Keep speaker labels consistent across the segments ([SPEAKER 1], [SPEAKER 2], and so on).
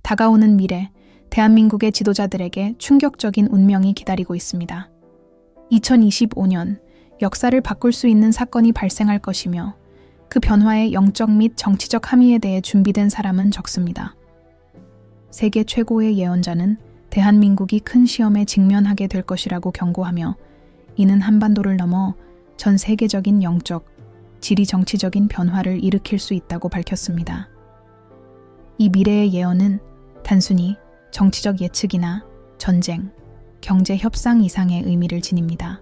[SPEAKER 1] 다가오는 미래, 대한민국의 지도자들에게 충격적인 운명이 기다리고 있습니다. 2025년, 역사를 바꿀 수 있는 사건이 발생할 것이며 그 변화의 영적 및 정치적 함의에 대해 준비된 사람은 적습니다. 세계 최고의 예언자는 대한민국이 큰 시험에 직면하게 될 것이라고 경고하며 이는 한반도를 넘어 전 세계적인 영적, 지리 정치적인 변화를 일으킬 수 있다고 밝혔습니다. 이 미래의 예언은 단순히 정치적 예측이나 전쟁, 경제 협상 이상의 의미를 지닙니다.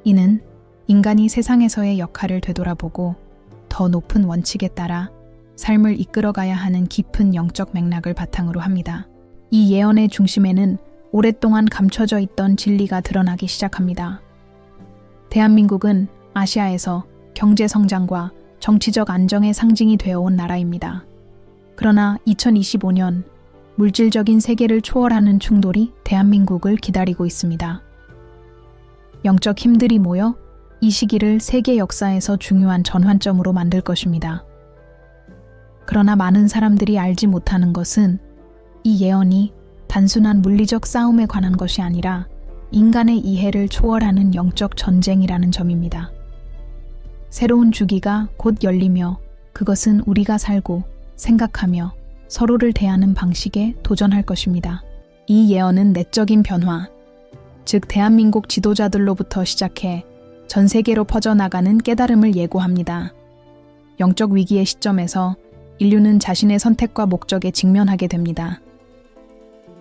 [SPEAKER 1] 이는 인간이 세상에서의 역할을 되돌아보고 더 높은 원칙에 따라 삶을 이끌어가야 하는 깊은 영적 맥락을 바탕으로 합니다. 이 예언의 중심에는 오랫동안 감춰져 있던 진리가 드러나기 시작합니다. 대한민국은 아시아에서 경제 성장과 정치적 안정의 상징이 되어온 나라입니다. 그러나 2025년 물질적인 세계를 초월하는 충돌이 대한민국을 기다리고 있습니다. 영적 힘들이 모여 이 시기를 세계 역사에서 중요한 전환점으로 만들 것입니다. 그러나 많은 사람들이 알지 못하는 것은 이 예언이 단순한 물리적 싸움에 관한 것이 아니라 인간의 이해를 초월하는 영적 전쟁이라는 점입니다. 새로운 주기가 곧 열리며 그것은 우리가 살고 생각하며 서로를 대하는 방식에 도전할 것입니다. 이 예언은 내적인 변화, 즉 대한민국 지도자들로부터 시작해 전 세계로 퍼져나가는 깨달음을 예고합니다. 영적 위기의 시점에서 인류는 자신의 선택과 목적에 직면하게 됩니다.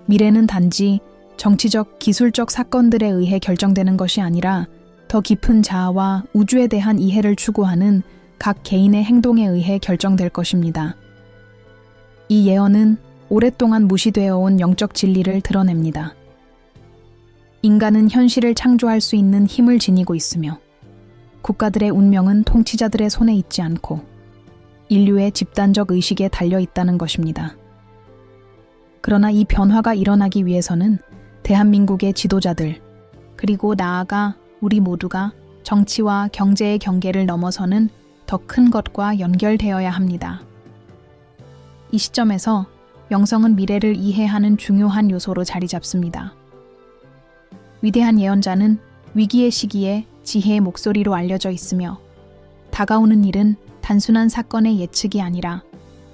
[SPEAKER 1] 미래는 단지 정치적, 기술적 사건들에 의해 결정되는 것이 아니라 더 깊은 자아와 우주에 대한 이해를 추구하는 각 개인의 행동에 의해 결정될 것입니다. 이 예언은 오랫동안 무시되어 온 영적 진리를 드러냅니다. 인간은 현실을 창조할 수 있는 힘을 지니고 있으며 국가들의 운명은 통치자들의 손에 있지 않고 인류의 집단적 의식에 달려 있다는 것입니다. 그러나 이 변화가 일어나기 위해서는 대한민국의 지도자들, 그리고 나아가 우리 모두가 정치와 경제의 경계를 넘어서는 더 큰 것과 연결되어야 합니다. 이 시점에서 영성은 미래를 이해하는 중요한 요소로 자리 잡습니다. 위대한 예언자는 위기의 시기에 지혜의 목소리로 알려져 있으며 다가오는 일은 단순한 사건의 예측이 아니라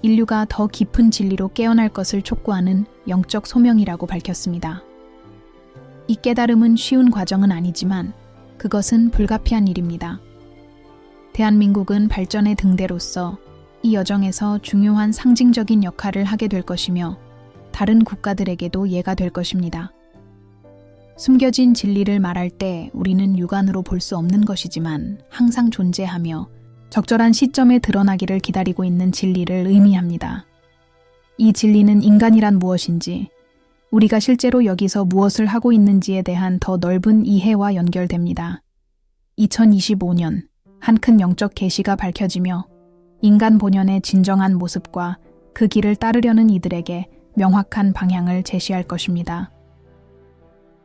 [SPEAKER 1] 인류가 더 깊은 진리로 깨어날 것을 촉구하는 영적 소명이라고 밝혔습니다. 이 깨달음은 쉬운 과정은 아니지만 그것은 불가피한 일입니다. 대한민국은 발전의 등대로서 이 여정에서 중요한 상징적인 역할을 하게 될 것이며 다른 국가들에게도 예가 될 것입니다. 숨겨진 진리를 말할 때 우리는 육안으로 볼 수 없는 것이지만 항상 존재하며 적절한 시점에 드러나기를 기다리고 있는 진리를 의미합니다. 이 진리는 인간이란 무엇인지, 우리가 실제로 여기서 무엇을 하고 있는지에 대한 더 넓은 이해와 연결됩니다. 2025년 한 큰 영적 계시가 밝혀지며 인간 본연의 진정한 모습과 그 길을 따르려는 이들에게 명확한 방향을 제시할 것입니다.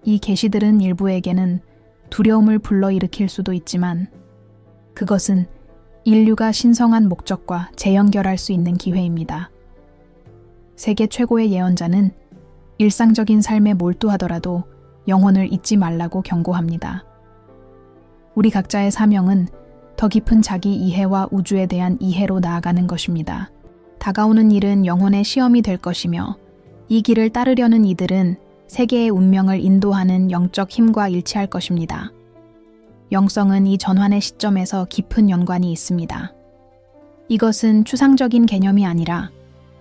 [SPEAKER 1] 이 계시들은 일부에게는 두려움을 불러일으킬 수도 있지만 그것은 인류가 신성한 목적과 재연결할 수 있는 기회입니다. 세계 최고의 예언자는 일상적인 삶에 몰두하더라도 영혼을 잊지 말라고 경고합니다. 우리 각자의 사명은 더 깊은 자기 이해와 우주에 대한 이해로 나아가는 것입니다. 다가오는 일은 영혼의 시험이 될 것이며 이 길을 따르려는 이들은 세계의 운명을 인도하는 영적 힘과 일치할 것입니다. 영성은 이 전환의 시점에서 깊은 연관이 있습니다. 이것은 추상적인 개념이 아니라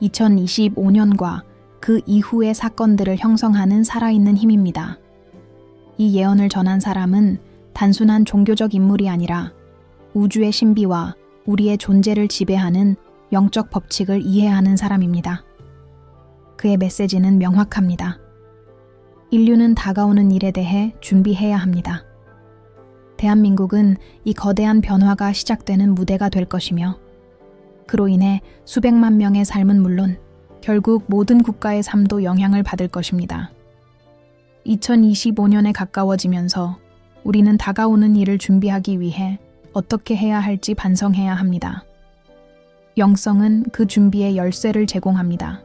[SPEAKER 1] 2025년과 그 이후의 사건들을 형성하는 살아있는 힘입니다. 이 예언을 전한 사람은 단순한 종교적 인물이 아니라 우주의 신비와 우리의 존재를 지배하는 영적 법칙을 이해하는 사람입니다. 그의 메시지는 명확합니다. 인류는 다가오는 일에 대해 준비해야 합니다. 대한민국은 이 거대한 변화가 시작되는 무대가 될 것이며 그로 인해 수백만 명의 삶은 물론 결국 모든 국가의 삶도 영향을 받을 것입니다. 2025년에 가까워지면서 우리는 다가오는 일을 준비하기 위해 어떻게 해야 할지 반성해야 합니다. 영성은 그 준비의 열쇠를 제공합니다.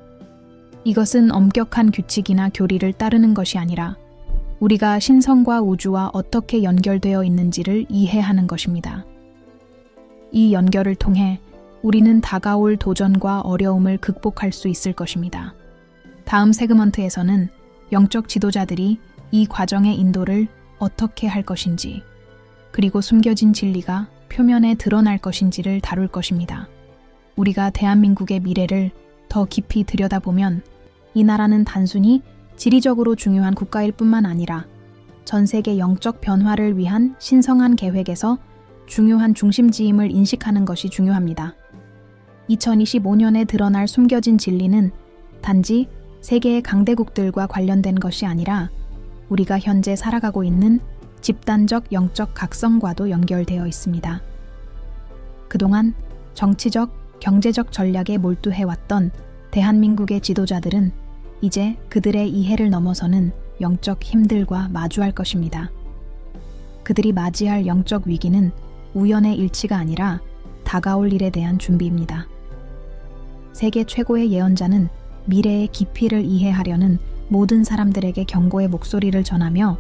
[SPEAKER 1] 이것은 엄격한 규칙이나 교리를 따르는 것이 아니라 우리가 신성과 우주와 어떻게 연결되어 있는지를 이해하는 것입니다. 이 연결을 통해 우리는 다가올 도전과 어려움을 극복할 수 있을 것입니다. 다음 세그먼트에서는 영적 지도자들이 이 과정의 인도를 어떻게 할 것인지, 그리고 숨겨진 진리가 표면에 드러날 것인지를 다룰 것입니다. 우리가 대한민국의 미래를 더 깊이 들여다보면 이 나라는 단순히 지리적으로 중요한 국가일 뿐만 아니라 전 세계 영적 변화를 위한 신성한 계획에서 중요한 중심지임을 인식하는 것이 중요합니다. 2025년에 드러날 숨겨진 진리는 단지 세계의 강대국들과 관련된 것이 아니라 우리가 현재 살아가고 있는 집단적 영적 각성과도 연결되어 있습니다. 그동안 정치적, 경제적 전략에 몰두해왔던 대한민국의 지도자들은 이제 그들의 이해를 넘어서는 영적 힘들과 마주할 것입니다. 그들이 맞이할 영적 위기는 우연의 일치가 아니라 다가올 일에 대한 준비입니다. 세계 최고의 예언자는 미래의 깊이를 이해하려는 모든 사람들에게 경고의 목소리를 전하며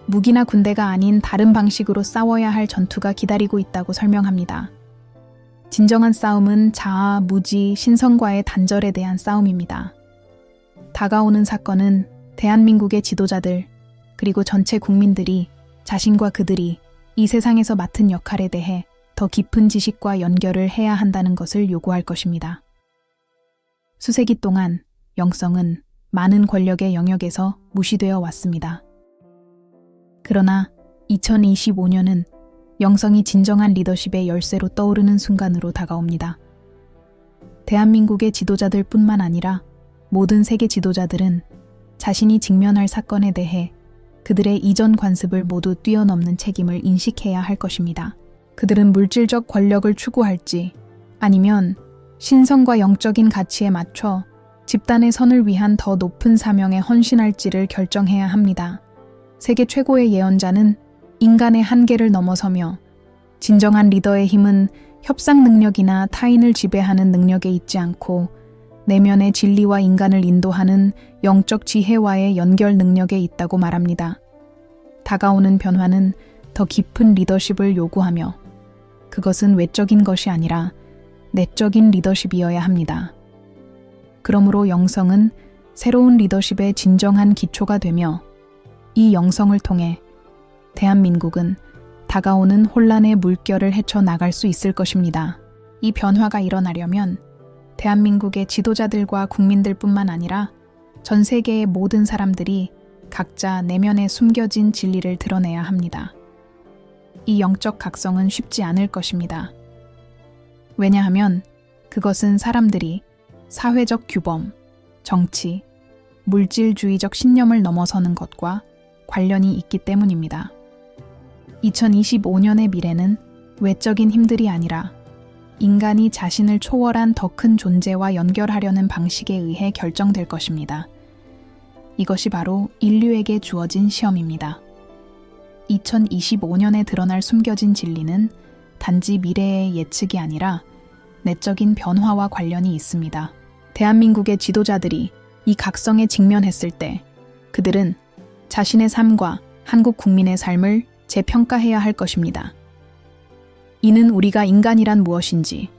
[SPEAKER 1] 무기나 군대가 아닌 다른 방식으로 싸워야 할 전투가 기다리고 있다고 설명합니다. 진정한 싸움은 자아, 무지, 신성과의 단절에 대한 싸움입니다. 다가오는 사건은 대한민국의 지도자들, 그리고 전체 국민들이 자신과 그들이 이 세상에서 맡은 역할에 대해 더 깊은 지식과 연결을 해야 한다는 것을 요구할 것입니다. 수세기 동안 영성은 많은 권력의 영역에서 무시되어 왔습니다. 그러나 2025년은 영성이 진정한 리더십의 열쇠로 떠오르는 순간으로 다가옵니다. 대한민국의 지도자들 뿐만 아니라 모든 세계 지도자들은 자신이 직면할 사건에 대해 그들의 이전 관습을 모두 뛰어넘는 책임을 인식해야 할 것입니다. 그들은 물질적 권력을 추구할지 아니면 신성과 영적인 가치에 맞춰 집단의 선을 위한 더 높은 사명에 헌신할지를 결정해야 합니다. 세계 최고의 예언자는 인간의 한계를 넘어서며 진정한 리더의 힘은 협상 능력이나 타인을 지배하는 능력에 있지 않고 내면의 진리와 인간을 인도하는 영적 지혜와의 연결 능력에 있다고 말합니다. 다가오는 변화는 더 깊은 리더십을 요구하며 그것은 외적인 것이 아니라 내적인 리더십이어야 합니다. 그러므로 영성은 새로운 리더십의 진정한 기초가 되며 이 영성을 통해 대한민국은 다가오는 혼란의 물결을 헤쳐나갈 수 있을 것입니다. 이 변화가 일어나려면 대한민국의 지도자들과 국민들뿐만 아니라 전 세계의 모든 사람들이 각자 내면에 숨겨진 진리를 드러내야 합니다. 이 영적 각성은 쉽지 않을 것입니다. 왜냐하면 그것은 사람들이 사회적 규범, 정치, 물질주의적 신념을 넘어서는 것과 관련이 있기 때문입니다. 2025년의 미래는 외적인 힘들이 아니라 인간이 자신을 초월한 더 큰 존재와 연결하려는 방식에 의해 결정될 것입니다. 이것이 바로 인류에게 주어진 시험입니다. 2025년에 드러날 숨겨진 진리는 단지 미래의 예측이 아니라 내적인 변화와 관련이 있습니다. 대한민국의 지도자들이 이 각성에 직면했을 때 그들은 자신의 삶과 한국 국민의 삶을 재평가해야 할 것입니다. 이는 우리가 인간이란 무엇인지,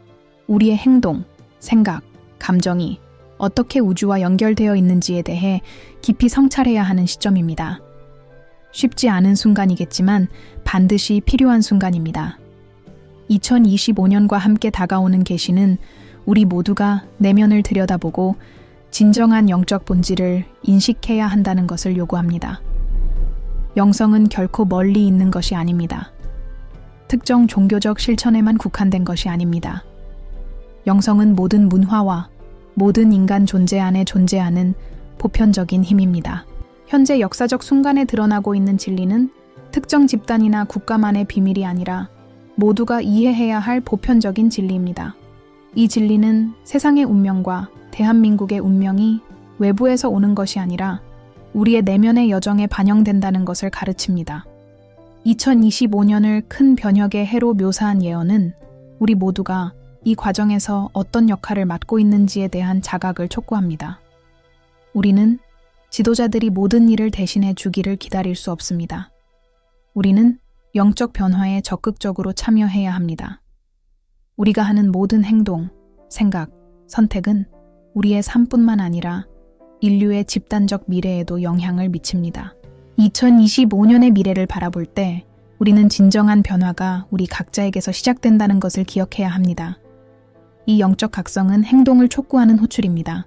[SPEAKER 1] 우리의 행동, 생각, 감정이 어떻게 우주와 연결되어 있는지에 대해 깊이 성찰해야 하는 시점입니다. 쉽지 않은 순간이겠지만 반드시 필요한 순간입니다. 2025년과 함께 다가오는 계시는 우리 모두가 내면을 들여다보고 진정한 영적 본질을 인식해야 한다는 것을 요구합니다. 영성은 결코 멀리 있는 것이 아닙니다. 특정 종교적 실천에만 국한된 것이 아닙니다. 영성은 모든 문화와 모든 인간 존재 안에 존재하는 보편적인 힘입니다. 현재 역사적 순간에 드러나고 있는 진리는 특정 집단이나 국가만의 비밀이 아니라 모두가 이해해야 할 보편적인 진리입니다. 이 진리는 세상의 운명과 대한민국의 운명이 외부에서 오는 것이 아니라 우리의 내면의 여정에 반영된다는 것을 가르칩니다. 2025년을 큰 변혁의 해로 묘사한 예언은 우리 모두가 이 과정에서 어떤 역할을 맡고 있는지에 대한 자각을 촉구합니다. 우리는 지도자들이 모든 일을 대신해 주기를 기다릴 수 없습니다. 우리는 영적 변화에 적극적으로 참여해야 합니다. 우리가 하는 모든 행동, 생각, 선택은 우리의 삶뿐만 아니라 인류의 집단적 미래에도 영향을 미칩니다. 2025년의 미래를 바라볼 때 우리는 진정한 변화가 우리 각자에게서 시작된다는 것을 기억해야 합니다. 이 영적 각성은 행동을 촉구하는 호출입니다.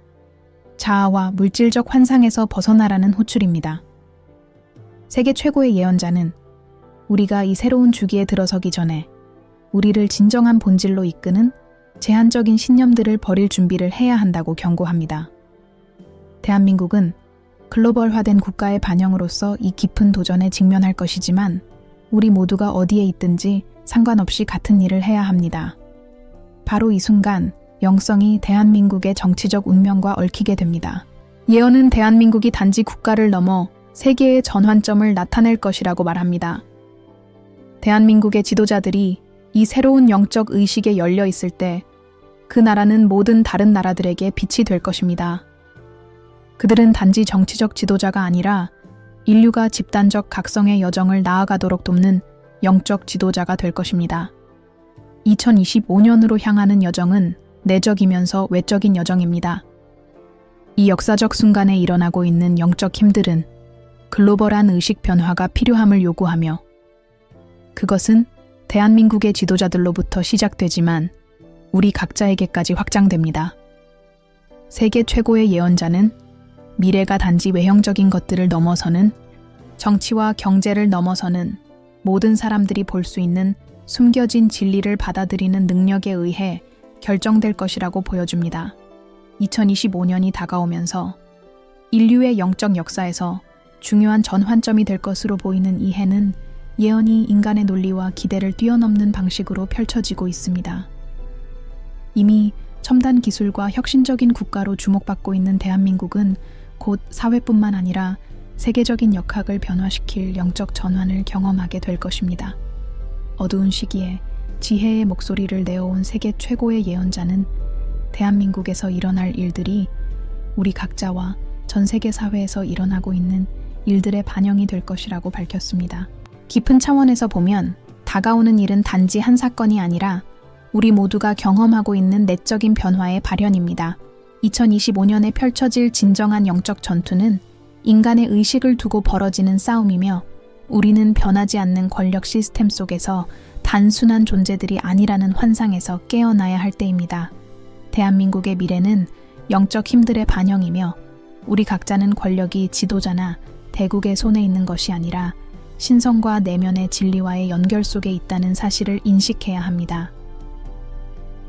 [SPEAKER 1] 자아와 물질적 환상에서 벗어나라는 호출입니다. 세계 최고의 예언자는 우리가 이 새로운 주기에 들어서기 전에 우리를 진정한 본질로 이끄는 제한적인 신념들을 버릴 준비를 해야 한다고 경고합니다. 대한민국은 글로벌화된 국가의 반영으로서 이 깊은 도전에 직면할 것이지만 우리 모두가 어디에 있든지 상관없이 같은 일을 해야 합니다. 바로 이 순간 영성이 대한민국의 정치적 운명과 얽히게 됩니다. 예언은 대한민국이 단지 국가를 넘어 세계의 전환점을 나타낼 것이라고 말합니다. 대한민국의 지도자들이 이 새로운 영적 의식에 열려 있을 때 그 나라는 모든 다른 나라들에게 빛이 될 것입니다. 그들은 단지 정치적 지도자가 아니라 인류가 집단적 각성의 여정을 나아가도록 돕는 영적 지도자가 될 것입니다. 2025년으로 향하는 여정은 내적이면서 외적인 여정입니다. 이 역사적 순간에 일어나고 있는 영적 힘들은 글로벌한 의식 변화가 필요함을 요구하며 그것은 대한민국의 지도자들로부터 시작되지만 우리 각자에게까지 확장됩니다. 세계 최고의 예언자는 미래가 단지 외형적인 것들을 넘어서는 정치와 경제를 넘어서는 모든 사람들이 볼 수 있는 숨겨진 진리를 받아들이는 능력에 의해 결정될 것이라고 보여줍니다. 2025년이 다가오면서 인류의 영적 역사에서 중요한 전환점이 될 것으로 보이는 이 해는 예언이 인간의 논리와 기대를 뛰어넘는 방식으로 펼쳐지고 있습니다. 이미 첨단 기술과 혁신적인 국가로 주목받고 있는 대한민국은 곧 사회뿐만 아니라 세계적인 역학을 변화시킬 영적 전환을 경험하게 될 것입니다. 어두운 시기에 지혜의 목소리를 내어온 세계 최고의 예언자는 대한민국에서 일어날 일들이 우리 각자와 전 세계 사회에서 일어나고 있는 일들의 반영이 될 것이라고 밝혔습니다. 깊은 차원에서 보면 다가오는 일은 단지 한 사건이 아니라 우리 모두가 경험하고 있는 내적인 변화의 발현입니다. 2025년에 펼쳐질 진정한 영적 전투는 인간의 의식을 두고 벌어지는 싸움이며 우리는 변하지 않는 권력 시스템 속에서 단순한 존재들이 아니라는 환상에서 깨어나야 할 때입니다. 대한민국의 미래는 영적 힘들의 반영이며 우리 각자는 권력이 지도자나 대국의 손에 있는 것이 아니라 신성과 내면의 진리와의 연결 속에 있다는 사실을 인식해야 합니다.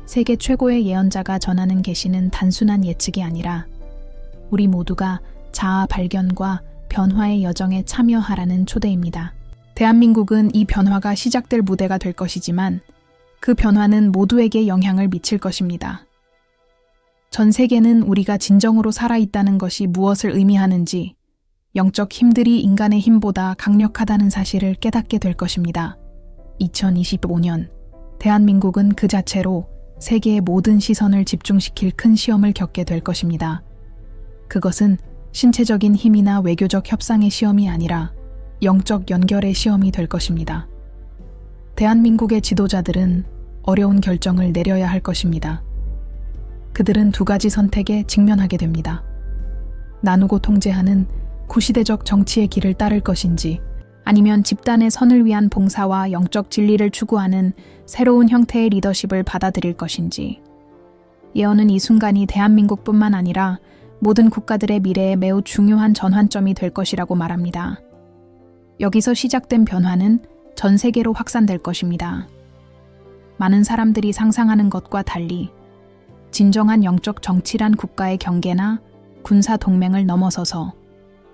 [SPEAKER 1] 세계 최고의 예언자가 전하는 계시는 단순한 예측이 아니라 우리 모두가 자아 발견과 변화의 여정에 참여하라는 초대입니다. 대한민국은 이 변화가 시작될 무대가 될 것이지만 그 변화는 모두에게 영향을 미칠 것입니다. 전 세계는 우리가 진정으로 살아있다는 것이 무엇을 의미하는지 영적 힘들이 인간의 힘보다 강력하다는 사실을 깨닫게 될 것입니다. 2025년 대한민국은 그 자체로 세계의 모든 시선을 집중시킬 큰 시험을 겪게 될 것입니다. 그것은 신체적인 힘이나 외교적 협상의 시험이 아니라 영적 연결의 시험이 될 것입니다. 대한민국의 지도자들은 어려운 결정을 내려야 할 것입니다. 그들은 두 가지 선택에 직면하게 됩니다. 나누고 통제하는 구시대적 정치의 길을 따를 것인지 아니면 집단의 선을 위한 봉사와 영적 진리를 추구하는 새로운 형태의 리더십을 받아들일 것인지. 예언은 이 순간이 대한민국뿐만 아니라 모든 국가들의 미래에 매우 중요한 전환점이 될 것이라고 말합니다. 여기서 시작된 변화는 전 세계로 확산될 것입니다. 많은 사람들이 상상하는 것과 달리 진정한 영적 정치란 국가의 경계나 군사 동맹을 넘어서서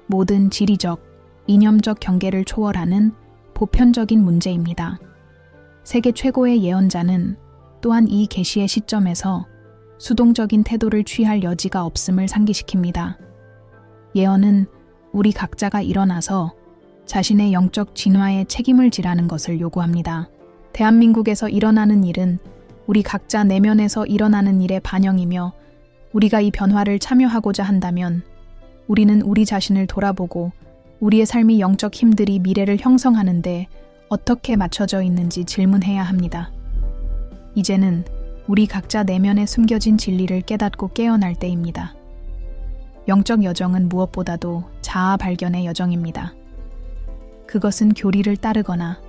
[SPEAKER 1] 모든 지리적, 이념적 경계를 초월하는 보편적인 문제입니다. 세계 최고의 예언자는 또한 이 계시의 시점에서 수동적인 태도를 취할 여지가 없음을 상기시킵니다. 예언은 우리 각자가 일어나서 자신의 영적 진화에 책임을 지라는 것을 요구합니다. 대한민국에서 일어나는 일은 우리 각자 내면에서 일어나는 일의 반영이며 우리가 이 변화를 참여하고자 한다면 우리는 우리 자신을 돌아보고 우리의 삶의 영적 힘들이 미래를 형성하는데 어떻게 맞춰져 있는지 질문해야 합니다. 이제는 우리 각자 내면에 숨겨진 진리를 깨닫고 깨어날 때입니다. 영적 여정은 무엇보다도 자아 발견의 여정입니다. 그것은 교리를 따르거나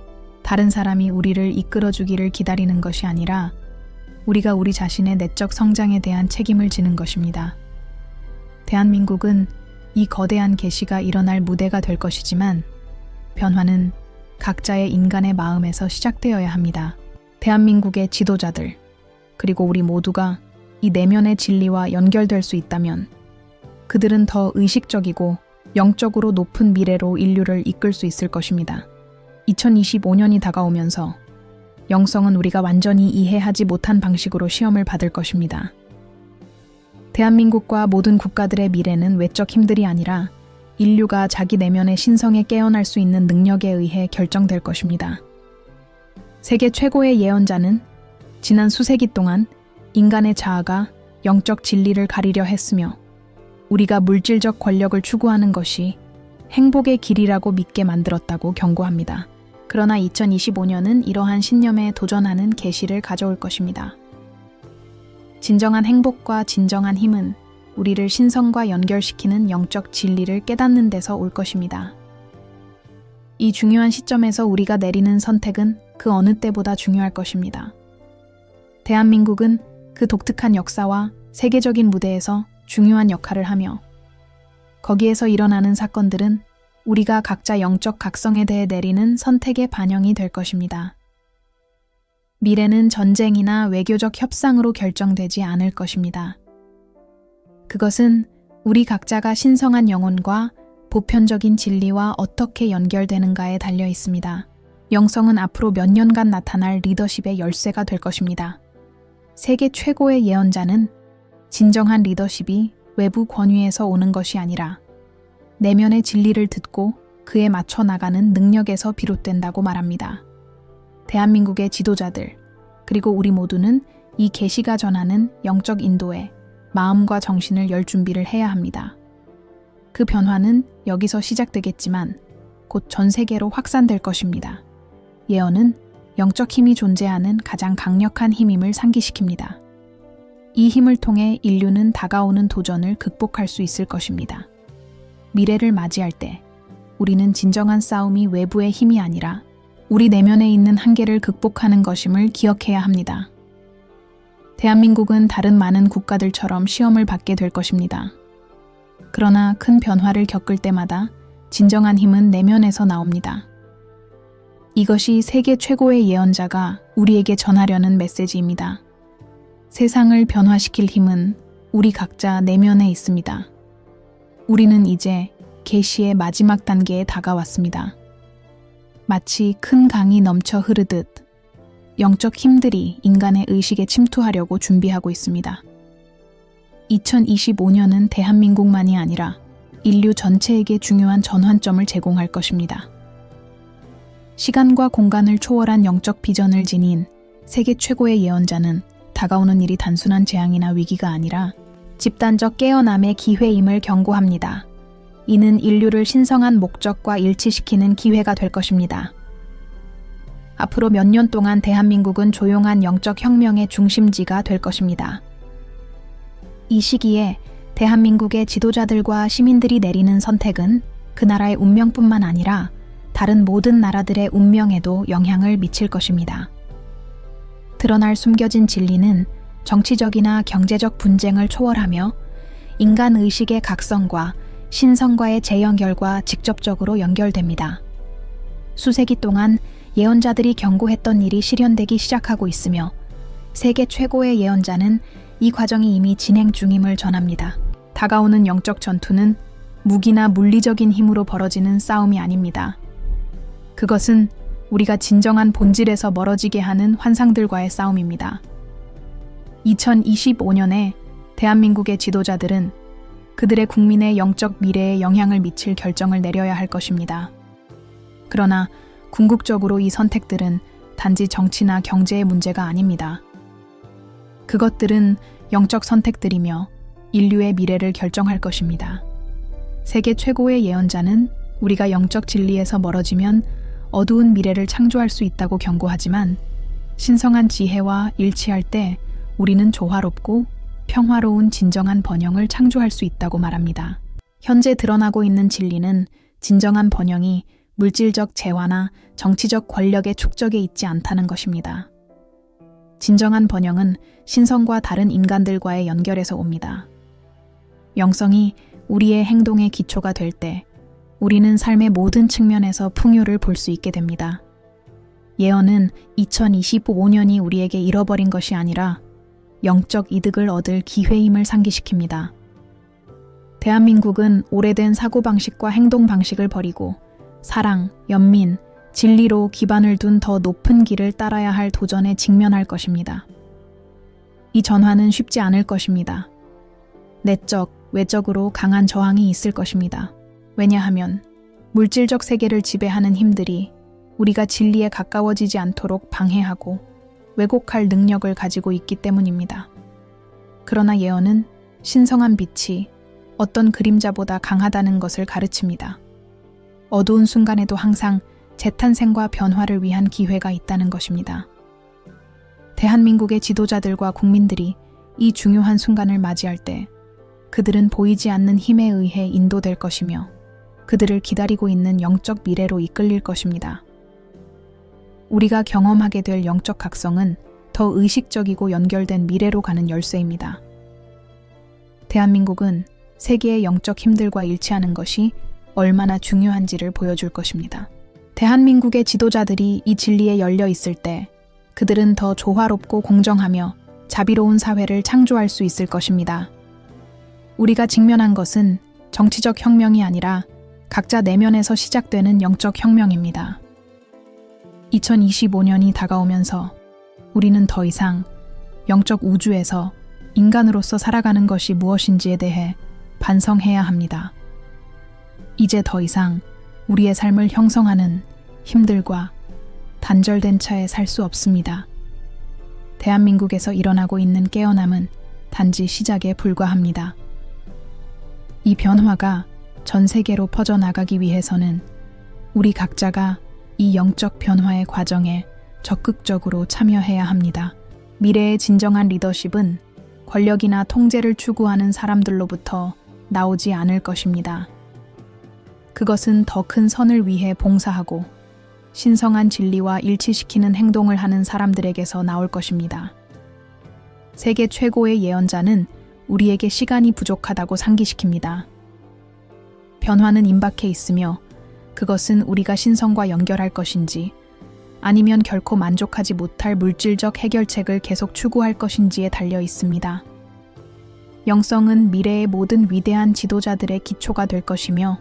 [SPEAKER 1] 다른 사람이 우리를 이끌어주기를 기다리는 것이 아니라 우리가 우리 자신의 내적 성장에 대한 책임을 지는 것입니다. 대한민국은 이 거대한 계시가 일어날 무대가 될 것이지만 변화는 각자의 인간의 마음에서 시작되어야 합니다. 대한민국의 지도자들, 그리고 우리 모두가 이 내면의 진리와 연결될 수 있다면 그들은 더 의식적이고 영적으로 높은 미래로 인류를 이끌 수 있을 것입니다. 2025년이 다가오면서 영성은 우리가 완전히 이해하지 못한 방식으로 시험을 받을 것입니다. 대한민국과 모든 국가들의 미래는 외적 힘들이 아니라 인류가 자기 내면의 신성에 깨어날 수 있는 능력에 의해 결정될 것입니다. 세계 최고의 예언자는 지난 수세기 동안 인간의 자아가 영적 진리를 가리려 했으며 우리가 물질적 권력을 추구하는 것이 행복의 길이라고 믿게 만들었다고 경고합니다. 그러나 2025년은 이러한 신념에 도전하는 계시를 가져올 것입니다. 진정한 행복과 진정한 힘은 우리를 신성과 연결시키는 영적 진리를 깨닫는 데서 올 것입니다. 이 중요한 시점에서 우리가 내리는 선택은 그 어느 때보다 중요할 것입니다. 대한민국은 그 독특한 역사와 세계적인 무대에서 중요한 역할을 하며 거기에서 일어나는 사건들은 우리가 각자 영적 각성에 대해 내리는 선택의 반영이 될 것입니다. 미래는 전쟁이나 외교적 협상으로 결정되지 않을 것입니다. 그것은 우리 각자가 신성한 영혼과 보편적인 진리와 어떻게 연결되는가에 달려 있습니다. 영성은 앞으로 몇 년간 나타날 리더십의 열쇠가 될 것입니다. 세계 최고의 예언자는 진정한 리더십이 외부 권위에서 오는 것이 아니라 내면의 진리를 듣고 그에 맞춰 나가는 능력에서 비롯된다고 말합니다. 대한민국의 지도자들, 그리고 우리 모두는 이 계시가 전하는 영적 인도에 마음과 정신을 열 준비를 해야 합니다. 그 변화는 여기서 시작되겠지만 곧 전 세계로 확산될 것입니다. 예언은 영적 힘이 존재하는 가장 강력한 힘임을 상기시킵니다. 이 힘을 통해 인류는 다가오는 도전을 극복할 수 있을 것입니다. 미래를 맞이할 때 우리는 진정한 싸움이 외부의 힘이 아니라 우리 내면에 있는 한계를 극복하는 것임을 기억해야 합니다. 대한민국은 다른 많은 국가들처럼 시험을 받게 될 것입니다. 그러나 큰 변화를 겪을 때마다 진정한 힘은 내면에서 나옵니다. 이것이 세계 최고의 예언자가 우리에게 전하려는 메시지입니다. 세상을 변화시킬 힘은 우리 각자 내면에 있습니다. 우리는 이제 계시의 마지막 단계에 다가왔습니다. 마치 큰 강이 넘쳐 흐르듯 영적 힘들이 인간의 의식에 침투하려고 준비하고 있습니다. 2025년은 대한민국만이 아니라 인류 전체에게 중요한 전환점을 제공할 것입니다. 시간과 공간을 초월한 영적 비전을 지닌 세계 최고의 예언자는 다가오는 일이 단순한 재앙이나 위기가 아니라 집단적 깨어남의 기회임을 경고합니다. 이는 인류를 신성한 목적과 일치시키는 기회가 될 것입니다. 앞으로 몇 년 동안 대한민국은 조용한 영적 혁명의 중심지가 될 것입니다. 이 시기에 대한민국의 지도자들과 시민들이 내리는 선택은 그 나라의 운명뿐만 아니라 다른 모든 나라들의 운명에도 영향을 미칠 것입니다. 드러날 숨겨진 진리는 정치적이나 경제적 분쟁을 초월하며 인간 의식의 각성과 신성과의 재연결과 직접적으로 연결됩니다. 수세기 동안 예언자들이 경고했던 일이 실현되기 시작하고 있으며 세계 최고의 예언자는 이 과정이 이미 진행 중임을 전합니다. 다가오는 영적 전투는 무기나 물리적인 힘으로 벌어지는 싸움이 아닙니다. 그것은 우리가 진정한 본질에서 멀어지게 하는 환상들과의 싸움입니다. 2025년에 대한민국의 지도자들은 그들의 국민의 영적 미래에 영향을 미칠 결정을 내려야 할 것입니다. 그러나 궁극적으로 이 선택들은 단지 정치나 경제의 문제가 아닙니다. 그것들은 영적 선택들이며 인류의 미래를 결정할 것입니다. 세계 최고의 예언자는 우리가 영적 진리에서 멀어지면 어두운 미래를 창조할 수 있다고 경고하지만 신성한 지혜와 일치할 때 우리는 조화롭고 평화로운 진정한 번영을 창조할 수 있다고 말합니다. 현재 드러나고 있는 진리는 진정한 번영이 물질적 재화나 정치적 권력의 축적에 있지 않다는 것입니다. 진정한 번영은 신성과 다른 인간들과의 연결에서 옵니다. 영성이 우리의 행동의 기초가 될 때 우리는 삶의 모든 측면에서 풍요를 볼 수 있게 됩니다. 예언은 2025년이 우리에게 잃어버린 것이 아니라 영적 이득을 얻을 기회임을 상기시킵니다. 대한민국은 오래된 사고방식과 행동방식을 버리고 사랑, 연민, 진리로 기반을 둔 더 높은 길을 따라야 할 도전에 직면할 것입니다. 이 전환은 쉽지 않을 것입니다. 내적, 외적으로 강한 저항이 있을 것입니다. 왜냐하면 물질적 세계를 지배하는 힘들이 우리가 진리에 가까워지지 않도록 방해하고 왜곡할 능력을 가지고 있기 때문입니다. 그러나 예언은 신성한 빛이 어떤 그림자보다 강하다는 것을 가르칩니다. 어두운 순간에도 항상 재탄생과 변화를 위한 기회가 있다는 것입니다. 대한민국의 지도자들과 국민들이 이 중요한 순간을 맞이할 때 그들은 보이지 않는 힘에 의해 인도될 것이며 그들을 기다리고 있는 영적 미래로 이끌릴 것입니다. 우리가 경험하게 될 영적 각성은 더 의식적이고 연결된 미래로 가는 열쇠입니다. 대한민국은 세계의 영적 힘들과 일치하는 것이 얼마나 중요한지를 보여줄 것입니다. 대한민국의 지도자들이 이 진리에 열려 있을 때 그들은 더 조화롭고 공정하며 자비로운 사회를 창조할 수 있을 것입니다. 우리가 직면한 것은 정치적 혁명이 아니라 각자 내면에서 시작되는 영적 혁명입니다. 2025년이 다가오면서 우리는 더 이상 영적 우주에서 인간으로서 살아가는 것이 무엇인지에 대해 반성해야 합니다. 이제 더 이상 우리의 삶을 형성하는 힘들과 단절된 차에 살 수 없습니다. 대한민국에서 일어나고 있는 깨어남은 단지 시작에 불과합니다. 이 변화가 전 세계로 퍼져나가기 위해서는 우리 각자가 이 영적 변화의 과정에 적극적으로 참여해야 합니다. 미래의 진정한 리더십은 권력이나 통제를 추구하는 사람들로부터 나오지 않을 것입니다. 그것은 더 큰 선을 위해 봉사하고 신성한 진리와 일치시키는 행동을 하는 사람들에게서 나올 것입니다. 세계 최고의 예언자는 우리에게 시간이 부족하다고 상기시킵니다. 변화는 임박해 있으며 그것은 우리가 신성과 연결할 것인지 아니면 결코 만족하지 못할 물질적 해결책을 계속 추구할 것인지에 달려 있습니다. 영성은 미래의 모든 위대한 지도자들의 기초가 될 것이며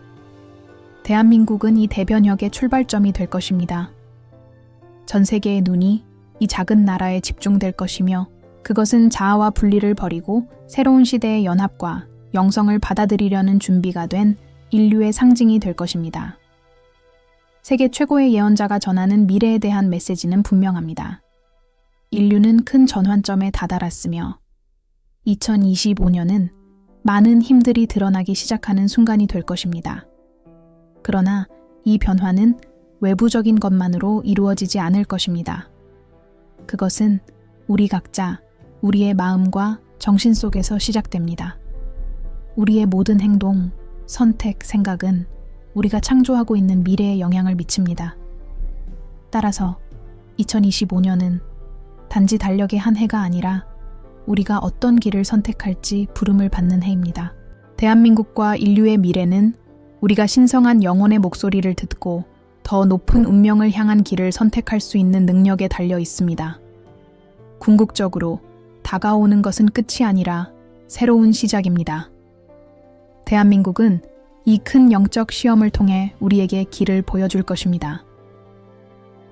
[SPEAKER 1] 대한민국은 이 대변혁의 출발점이 될 것입니다. 전 세계의 눈이 이 작은 나라에 집중될 것이며 그것은 자아와 분리를 버리고 새로운 시대의 연합과 영성을 받아들이려는 준비가 된 인류의 상징이 될 것입니다. 세계 최고의 예언자가 전하는 미래에 대한 메시지는 분명합니다. 인류는 큰 전환점에 다다랐으며 2025년은 많은 힘들이 드러나기 시작하는 순간이 될 것입니다. 그러나 이 변화는 외부적인 것만으로 이루어지지 않을 것입니다. 그것은 우리 각자, 우리의 마음과 정신 속에서 시작됩니다. 우리의 모든 행동, 선택, 생각은 우리가 창조하고 있는 미래에 영향을 미칩니다. 따라서 2025년은 단지 달력의 한 해가 아니라 우리가 어떤 길을 선택할지 부름을 받는 해입니다. 대한민국과 인류의 미래는 우리가 신성한 영혼의 목소리를 듣고 더 높은 운명을 향한 길을 선택할 수 있는 능력에 달려 있습니다. 궁극적으로 다가오는 것은 끝이 아니라 새로운 시작입니다. 대한민국은 이 큰 영적 시험을 통해 우리에게 길을 보여줄 것입니다.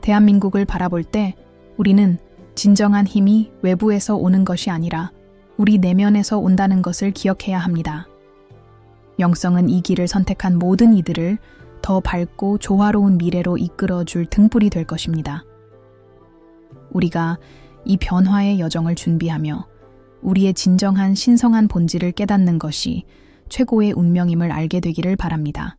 [SPEAKER 1] 대한민국을 바라볼 때 우리는 진정한 힘이 외부에서 오는 것이 아니라 우리 내면에서 온다는 것을 기억해야 합니다. 영성은 이 길을 선택한 모든 이들을 더 밝고 조화로운 미래로 이끌어줄 등불이 될 것입니다. 우리가 이 변화의 여정을 준비하며 우리의 진정한 신성한 본질을 깨닫는 것이 최고의 운명임을 알게 되기를 바랍니다.